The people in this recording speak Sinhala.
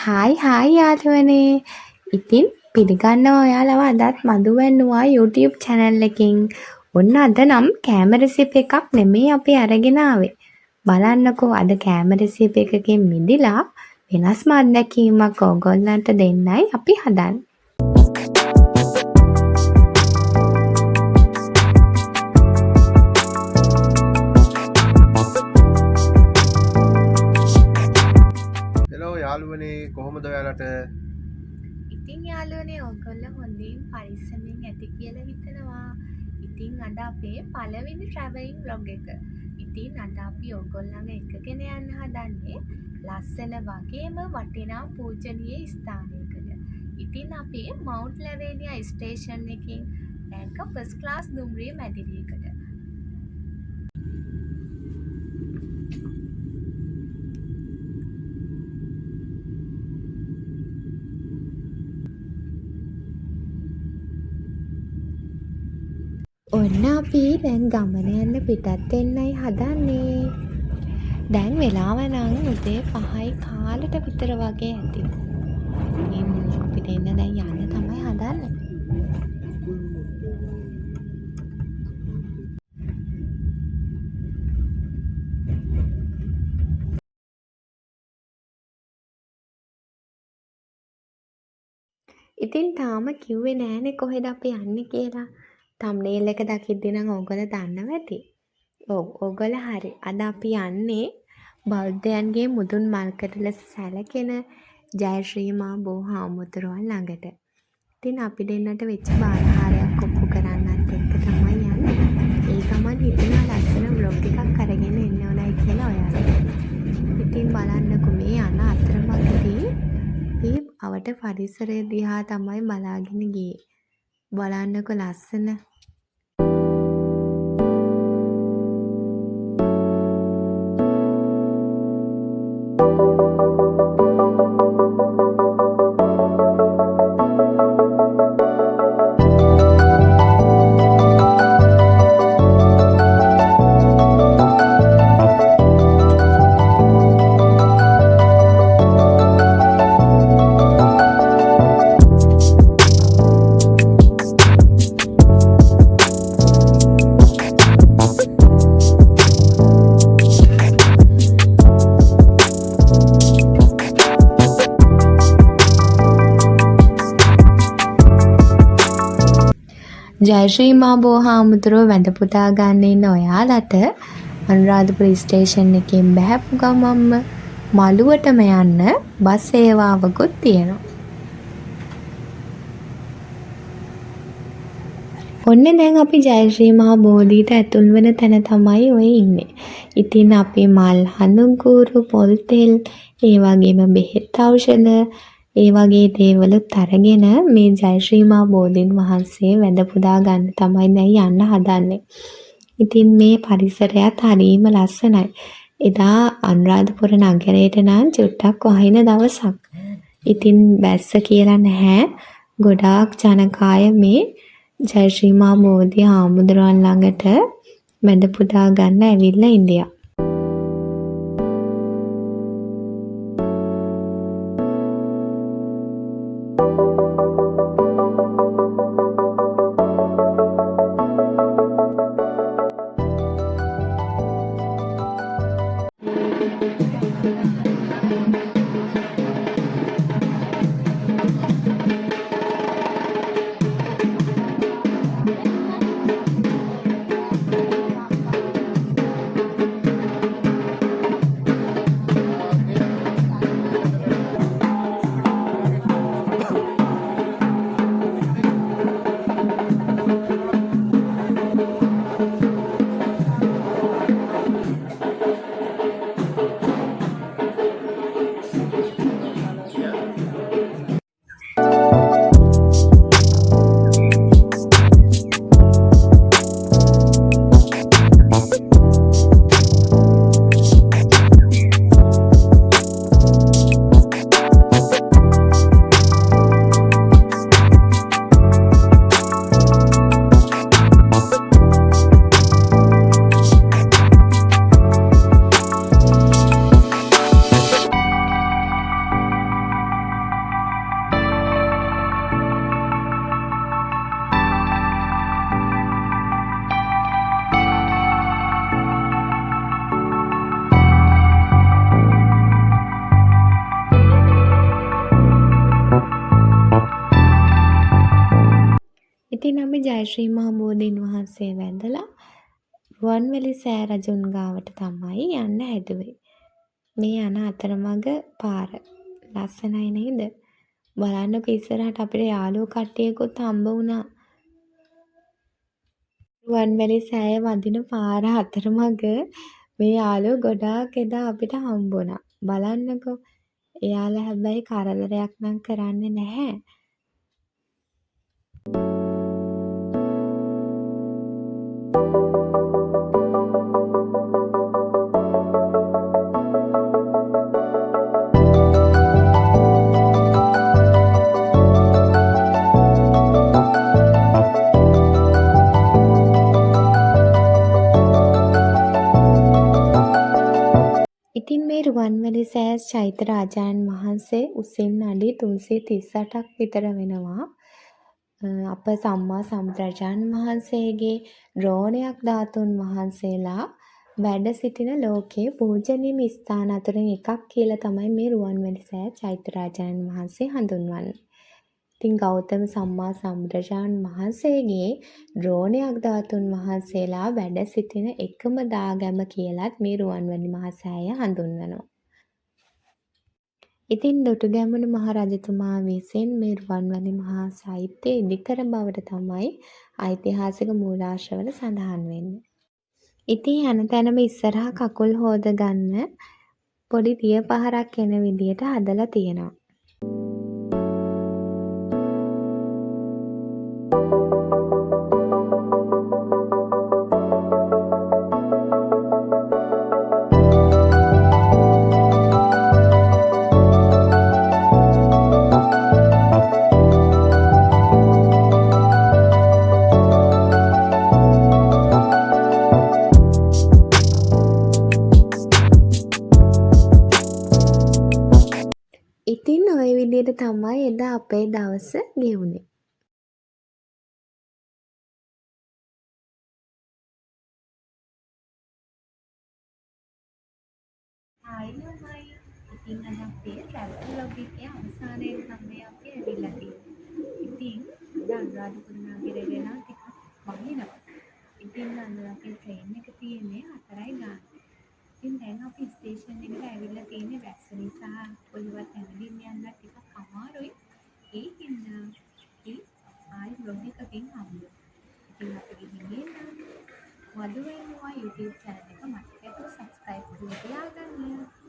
හායි යාළුවනේ. ඉතින් පිළිගන්නවා ඔයාලව අදත් මధు වැන්නුවා YouTube channel එකකින්. ඔන්න අද නම් කෑම රෙසිපි එකක් නෙමෙයි අපි අරගෙන ආවේ. බලන්නකෝ අද කෑම රෙසිපි එකකින් මිදිලා වෙනස්ම අත්දැකීමක් ඕගොල්ලන්ට දෙන්නයි අපි හදන්නේ. හෙලෝ යාළුවනේ කොහොමද ඔයාලට? ඉතින් යාළුවනේ ඔයගොල්ලෝ හොඳින් පරිස්සමින් ඇති කියලා හිතනවා. ඉතින් අද අපේ පළවෙනි traveling vlog එක. ඉතින් අද අපි ඔයගොල්ලන්ව එකගෙන යන්න හදන්නේ ලස්සන වගේම වටිනා පූජනීය ස්ථානයකට. ඉතින් අපි මවුන්ට් ලැවේනියා ස්ටේෂන් එකකින් දැන්ක ෆස්ට් ක්ලාස් දුම්රිය මැදිරියකට. ඔන්න අපි දැන් ගමන යන්න පිටත් වෙන්නයි හදන්නේ. දැන් වෙලාව නම් උදේ 5යි කාලට විතර වගේ ඇති. ඉතින් අපිට එන්න දැන් යන්න තමයි හදන්නේ. ඉතින් තාම කිව්වේ නෑනේ කොහෙද අපි යන්නේ කියලා. තම්නේල් එක දකිද්දි නම් ඕගොල්ලෝ දන්නව ඇති. ඔව් ඕගොල්ලෝ හරි. අද අපි යන්නේ බෞද්ධයන්ගේ මුදුන් මල්කඩ ලෙස සැලකෙන ජයශ්‍රී මා බෝ හාමුදුරුවන් ළඟට. ඉතින් අපි දෙන්නට වෙච්ච බාරහාරයක් ඔප්පු කරන්නත් එක්ක තමයි යන්නේ. ඒ ගමන් හිතනවා ලස්සන vlog එකක් අරගෙන එන්න ඕනයි කියලා ඔයාලට. ඉතින් බලන්නකෝ මේ යන අතරමඟදී අපි අවට පරිසරය දිහා තමයි බලාගෙන ගියේ. බලන්නකෝ ලස්සන ජයශ්‍රී මා බෝ හාමුදුරුවෝ වැඳ පුදා ගන්න ඉන්න ඔයාලට අනුරාධපුර ස්ටේෂන් එකෙන් බැහැපු ගමන්ම මළුවටම යන්න බස් සේවාවකුත් තියෙනවා. ඔන්න දැන් අපි ජයශ්‍රී මහා බෝධියට ඇතුල් වෙන තැන තමයි ඔය ඉන්නේ. ඉතින් අපි මල් හඳුන්කූරු පොල් තෙල් ඒ වගේම බෙහෙත් ඖෂධ ඒ වගේ දේවලුත් අරගෙන මේ ජයශ්‍රී මා බෝධීන් වහන්සේ වැඳ පුදා ගන්න තමයි දැන් යන්න හදන්නේ. ඉතින් මේ පරිසරයත් හරිම ලස්සනයි. එදා අනුරාධපුර නගරයට නම් චුට්ටක් වහින දවසක්. ඉතින් බැස්ස කියලා නැහැ. ගොඩාක් ජනකාය මේ ජයශ්‍රී මා බෝධි හාමුදුරුවන් ළඟට වැඳ පුදා ගන්න ඇවිල්ලා ඉන්දියා. ඉතින් අපි ජයශ්‍රී මහ බෝධීන් වහන්සේ වැඳලා රුවන්වැලි සෑ රජුන් ගාවට තමයි යන්න හැදුවේ. මේ යන අතරමඟ පාර. ලස්සනයි නේද? බලන්නකො ඉස්සරහට අපිට යාළුවෝ කට්ටියකුත් හම්බ වුණා. රුවන්වැලි සෑය වදින පාර අතරමඟ මේ යාළුවෝ ගොඩාක් එදා අපිට හම්බ වුණා. බලන්නකෝ. එයාලා හැබැයි කරදරයක් නම් කරන්නේ නැහැ. ඉතින් මේ රුවන්වැලි සෑ චෛත්‍ය රාජායන් වහන්සේ උසින් අඩි 338ක් විතර වෙනවා. අප සම්මා සම්බුදුරජාණන් වහන්සේගේ ද්‍රෝණයක් ධාතුන් වහන්සේලා වැඩ සිටින ලෝකයේ පූජනීය ස්ථාන අතරින් එකක් කියලා තමයි මේ රුවන්වැලි සෑ චෛත්‍ය රාජායන් වහන්සේ හඳුන්වන්නේ. ඉතින් ගෞතම සම්මා සම්බුදුරජාණන් වහන්සේගේ ද්‍රෝණයක් ධාතුන් වහන්සේලා වැඩ සිටින එකම දාගැබ කියලත් මේ රුවන්වැලි මහා සෑය හඳුන්වනවා. ඉතින් දුටුගැමුණු මහ රජතුමා විසින් මේ රුවන්වැලි මහා චෛත්‍යය ඉදිකර බවට තමයි ඓතිහාසික මූලාශ්‍රවල සඳහන් වෙන්නේ. ඉතින් යන තැනම ඉස්සරහා කකුල් හෝදගන්න පොඩි දිය පහරක් එන විදියට හදලා තියෙනවා. ඉතින් ওই විදිහට තමයි එදා අපේ දවස ගෙවුනේ. ආයිමයි. ඉතින් අද අපේ travel vlog එකේ අවසානයේ තමයි අපි ඇවිල්ලා තියෙන්නේ. ඉතින් අද අනුරාධපුර නගරේ වෙලා ටිකක් වහිනවා. ඉතින් අද අපේ train එක තියෙන්නේ 4යි ගානට. ඉතින් දැන් අපි ස්ටේෂන් එකට ඇවිල්ලා තියෙන්නේ වැස්ස නිසා කොහෙවත් ඇවිදින්න යන්න ටිකක් අමාරුයි. ඒකින්ද අපි ආයි vlog එකකින් හම්බෙමු. ඉතින් අපි ගිහින් එන්න. මధුවෙන්නවා YouTube channel එක මතක ඇතුව subscribe කරලා තියාගන්න.